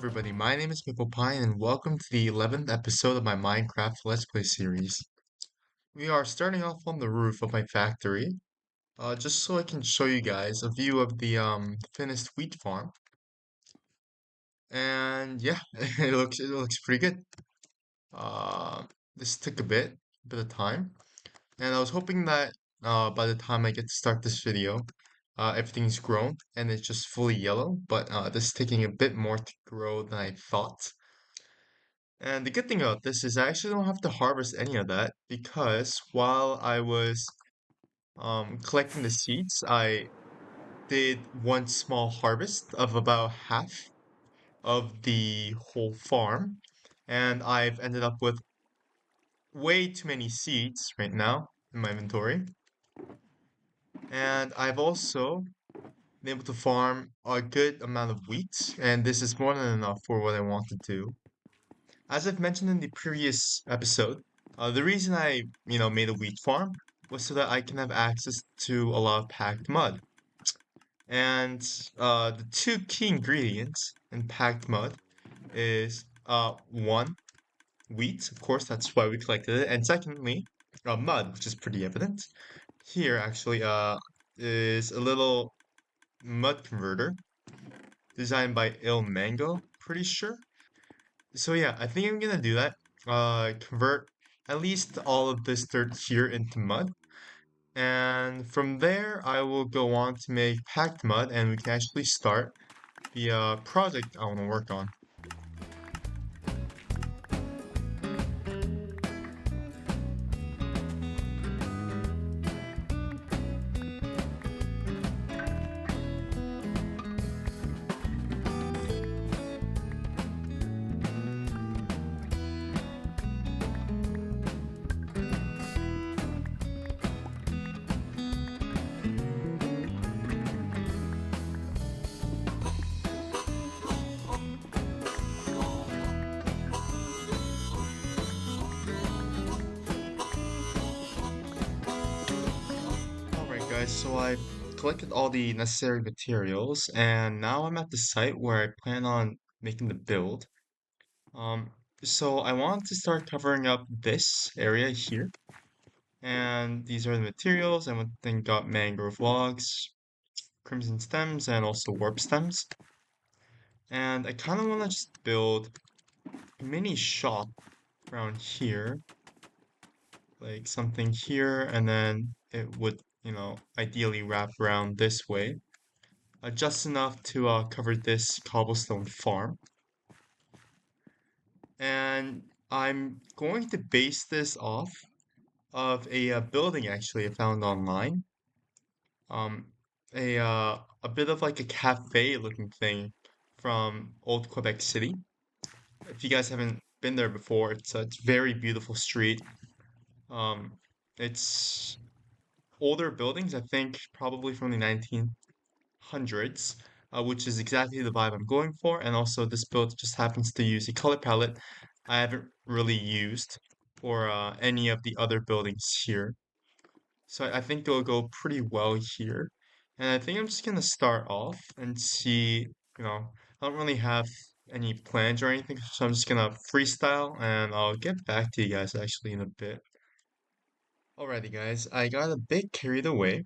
everybody, my name is Pickle Pie and welcome to the 11th episode of my Minecraft Let's Play series. We are starting off on the roof of my factory, just so I can show you guys a view of the finished wheat farm. And yeah, it looks pretty good. Uh, this took a bit of time, and I was hoping that by the time I get to start this video, everything's grown and it's just fully yellow, but this is taking a bit more to grow than I thought. And the good thing about this is I actually don't have to harvest any of that because while I was collecting the seeds, I did one small harvest of about half of the whole farm, and I've ended up with way too many seeds right now in my inventory. And I've also been able to farm a good amount of wheat, and this is more than enough for what I want to do. As I've mentioned in the previous episode, the reason I made a wheat farm was so that I can have access to a lot of packed mud. And the two key ingredients in packed mud is one, wheat, of course, that's why we collected it, and secondly, mud, which is pretty evident. Here, actually, is a little mud converter designed by Il Mango, pretty sure. So yeah, I think I'm gonna do that. Convert at least all of this dirt here into mud. And from there, I will go on to make packed mud and we can actually start the project I want to work on. Alright guys, so I've collected all the necessary materials and now I'm at the site where I plan on making the build. Um, so I want to start covering up this area here. And these are the materials. I went and got mangrove logs, crimson stems, and also warp stems. And I kind of want to just build a mini shop around here, like something here, and then it would, ideally wrap around this way, just enough to cover this cobblestone farm. And I'm going to base this off of a building actually I found online. Um, a bit of like a cafe looking thing from old Quebec City. If you guys haven't been there before, it's a very beautiful street. Um, it's older buildings, I think probably from the 1900s, which is exactly the vibe I'm going for. And also, this build just happens to use a color palette I haven't really used for any of the other buildings here. So I think it'll go pretty well here. And I think I'm just gonna start off and see, I don't really have any plans or anything, so I'm just gonna freestyle and I'll get back to you guys actually in a bit. Alrighty guys, I got a bit carried away,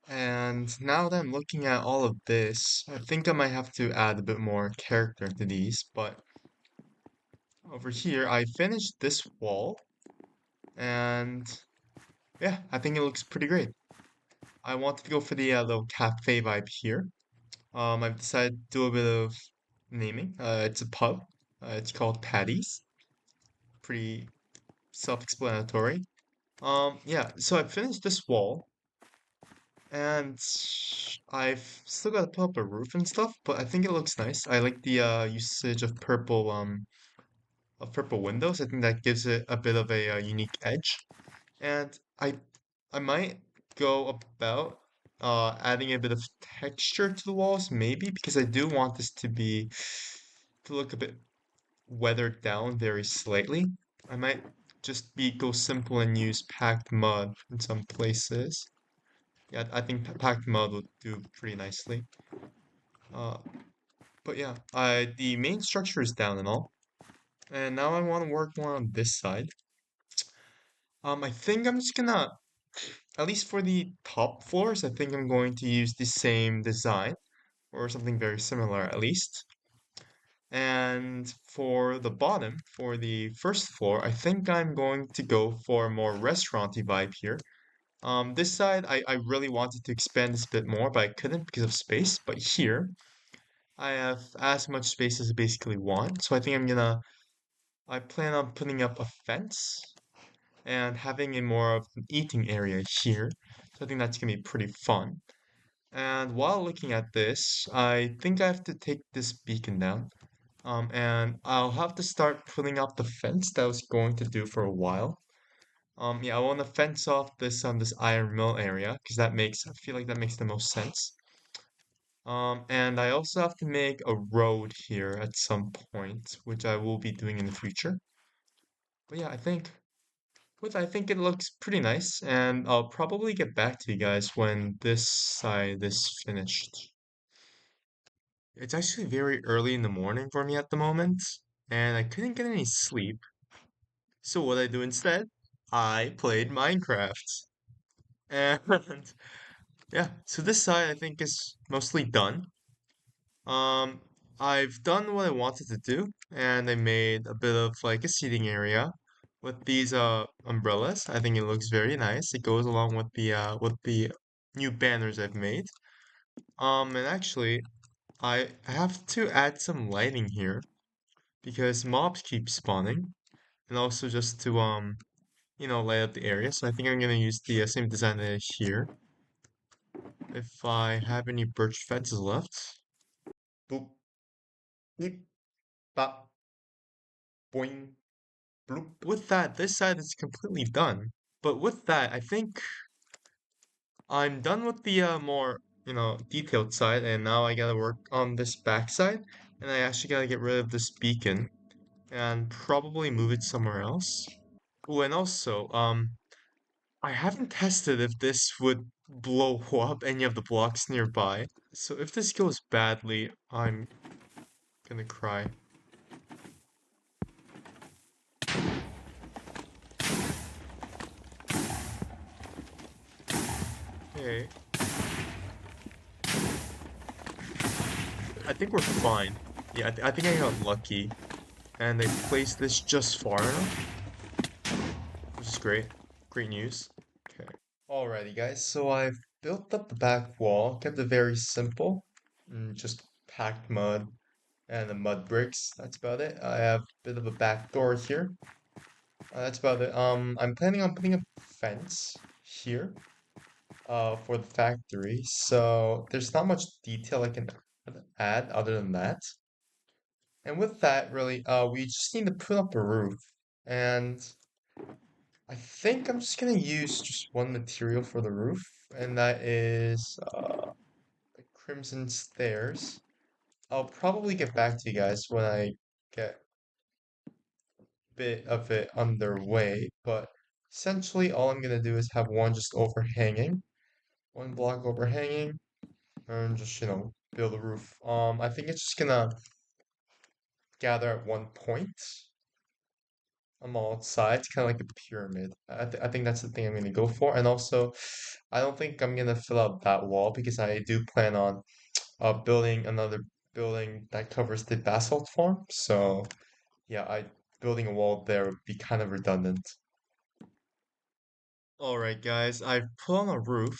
and now that I'm looking at all of this, I think I might have to add a bit more character to these, but over here I finished this wall, and yeah, I think it looks pretty great. I wanted to go for the little cafe vibe here. I've decided to do a bit of naming. It's a pub. It's called Patty's. Pretty self-explanatory. Yeah, so I finished this wall, and I've still got to put up a roof and stuff, but I think it looks nice. I like the usage of purple windows. I think that gives it a bit of a unique edge. And I might go about adding a bit of texture to the walls, maybe, because I do want this to look a bit weathered down very slightly. I might just go simple and use packed mud in some places. Yeah, I think packed mud would do pretty nicely. Uh, But yeah, the main structure is down and all. And now I want to work more on this side. I think I'm just gonna, at least for the top floors, I think I'm going to use the same design or something very similar at least. And for the bottom, for the first floor, I think I'm going to go for a more restauranty vibe here. This side, I really wanted to expand this a bit more, but I couldn't because of space. But here, I have as much space as I basically want. So I think I plan on putting up a fence and having a more of an eating area here. So I think that's gonna be pretty fun. And while looking at this, I think I have to take this beacon down. And I'll have to start putting up the fence that I was going to do for a while. Yeah, I want to fence off this iron mill area because I feel like that makes the most sense. And I also have to make a road here at some point, which I will be doing in the future. But yeah, I think it looks pretty nice, and I'll probably get back to you guys when this side is finished. It's actually very early in the morning for me at the moment, and I couldn't get any sleep. So what I do instead? I played Minecraft. And yeah, so this side I think is mostly done. Um, I've done what I wanted to do, and I made a bit of like a seating area with these umbrellas. I think it looks very nice. It goes along with the new banners I've made. And actually I have to add some lighting here because mobs keep spawning, and also just to light up the area. So I think I'm gonna use the same design that is here. If I have any birch fences left. Boop, beep, bop, boing. Bloop. With that, this side is completely done. But with that, I think I'm done with the more, detailed side, and now I gotta work on this back side, and I actually gotta get rid of this beacon and probably move it somewhere else. Oh, and also, I haven't tested if this would blow up any of the blocks nearby. So if this goes badly, I'm gonna cry. Hey, I think we're fine. Yeah, I think I got lucky. And they placed this just far enough, which is great. Great news. Okay. Alrighty, guys. So I've built up the back wall, kept it very simple, just packed mud and the mud bricks. That's about it. I have a bit of a back door here. That's about it. I'm planning on putting a fence here, for the factory. So there's not much detail I can add other than that. And with that, really, we just need to put up a roof. And I think I'm just gonna use just one material for the roof, and that is the crimson stairs. I'll probably get back to you guys when I get a bit of it underway, but essentially all I'm gonna do is have one just overhanging, one block overhanging, and just, build a roof. I think it's just gonna gather at one point on all sides, kind of like a pyramid. I think that's the thing I'm going to go for. And also, I don't think I'm going to fill out that wall because I do plan on building another building that covers the basalt farm. So, yeah, building a wall there would be kind of redundant. All right, guys, I've put on a roof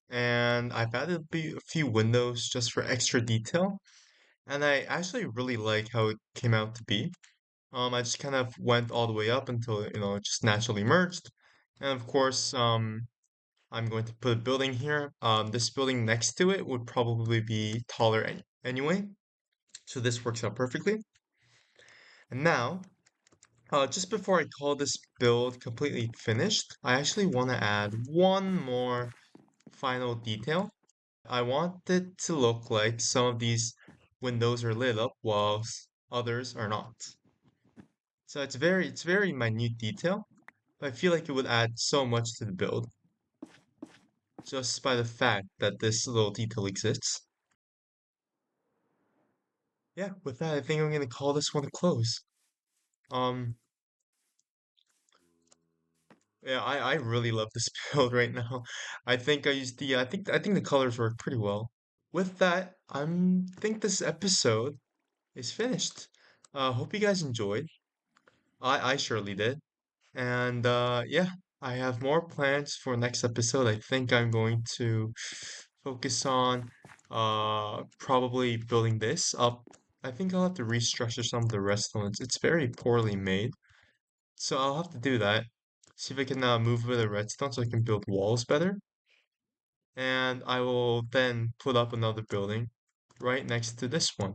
and I've added a few windows just for extra detail. And I actually really like how it came out to be. I just kind of went all the way up until, it just naturally merged. And of course, I'm going to put a building here. This building next to it would probably be taller anyway. So this works out perfectly. And now, just before I call this build completely finished, I actually want to add one more final detail. I want it to look like some of these windows are lit up whilst others are not. So it's very minute detail, but I feel like it would add so much to the build just by the fact that this little detail exists. yeah, with that, I think I'm gonna call this one a close. Um, yeah, I really love this build right now. I think the colors work pretty well. With that, think this episode is finished. Hope you guys enjoyed. I surely did. And yeah, I have more plans for next episode. I think I'm going to focus on probably building this up. I think I'll have to restructure some of the restaurants. It's very poorly made. So I'll have to do that. See if I can move with the redstone so I can build walls better. And I will then put up another building right next to this one.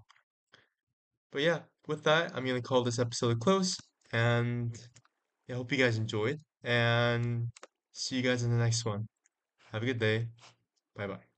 But yeah, with that, I'm gonna call this episode a close. And yeah, I hope you guys enjoyed. And see you guys in the next one. Have a good day. Bye bye.